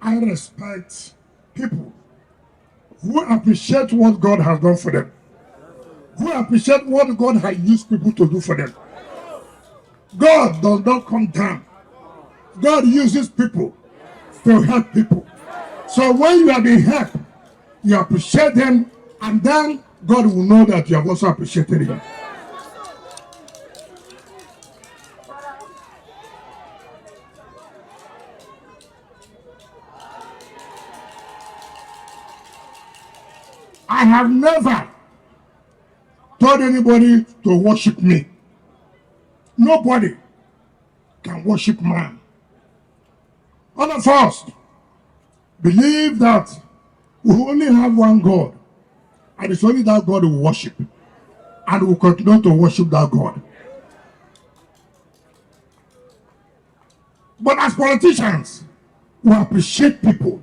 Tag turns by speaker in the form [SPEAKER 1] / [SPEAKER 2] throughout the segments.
[SPEAKER 1] I respect people who appreciate what God has done for them, who appreciate what God has used people to do for them. God does not come down. God uses people to help people. So when you are being helped, you appreciate them, and then God will know that you have also appreciated him. I have never told anybody to worship me. Nobody can worship man. All of us believe that we only have one God, and it's only that God we worship, and we will continue to worship that God. But as politicians, we appreciate people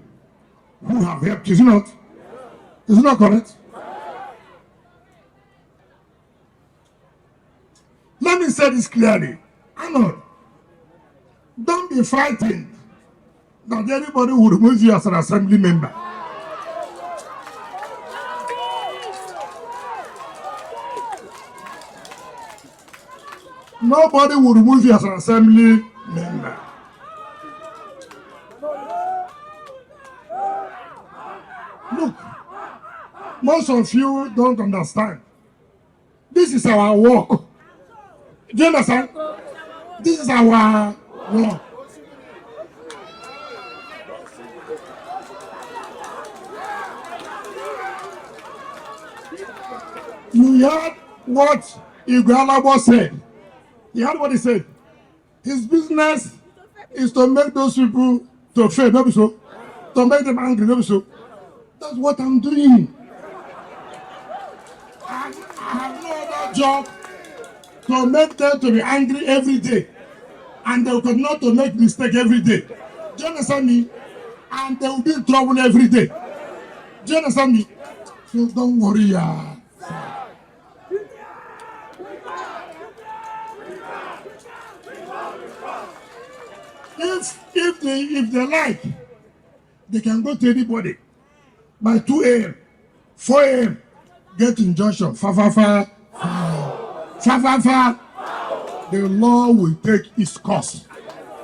[SPEAKER 1] who have helped. Is it not? Is it not correct? Let me say this clearly. Arnold, don't be frightened that anybody will remove you as an assembly member. Nobody will remove you as an assembly member. Look, most of you don't understand. This is our work. Do you understand? This is our work. You heard what Igwe said. You heard what he said. His business is to make those people to fail, not so. To make them angry, not so. That's what I'm doing. I have no other job to make them to be angry every day, and they will continue to make mistakes every day. Do you understand me? And they will be in trouble every day. Do you understand me? So don't worry, If they like, they can go to anybody by 2 a.m., 4 a.m., get injunction. Fa. The law will take its course.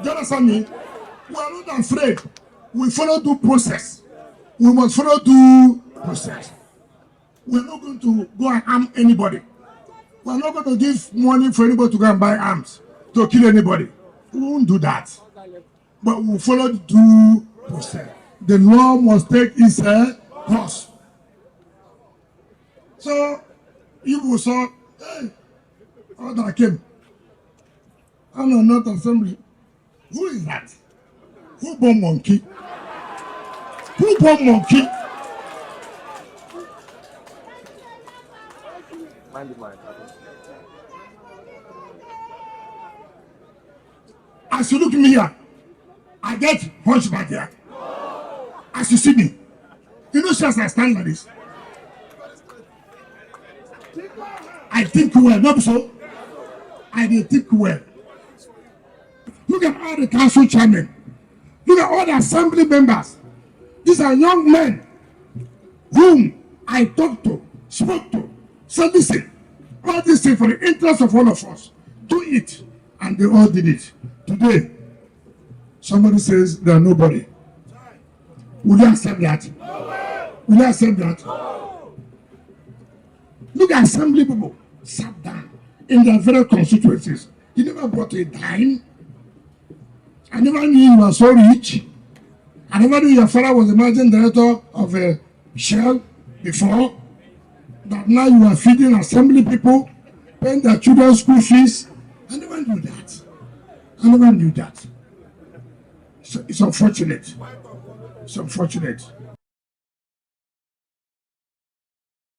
[SPEAKER 1] Do you understand me? We are not afraid. We follow due process. We must follow due process. We are not going to go and harm anybody. We are not going to give money for anybody to go and buy arms to kill anybody. We won't do that. But we will follow due process. The law must take its course. So, you will say, hey, how that came? I'm not assembly. Who is that? Who born monkey? Who born monkey? As you look at me here, I get hunchback here. As you see me, you know, just I stand like this. I think well, not so. I did think well. Look at all the council chairmen. Look at all the assembly members. These are young men whom I talked to, spoke to, said, listen, all this thing for the interest of all of us. Do it. And they all did it. Today, somebody says they are nobody. Will you accept that? Will you accept that? Look at assembly people sat down in their very constituencies. You never brought a dime. I never knew you were so rich. I never knew your father was the managing director of a Shell before. That now you are feeding assembly people, paying their children's school fees. I never knew that. I never knew that. So it's unfortunate. It's unfortunate.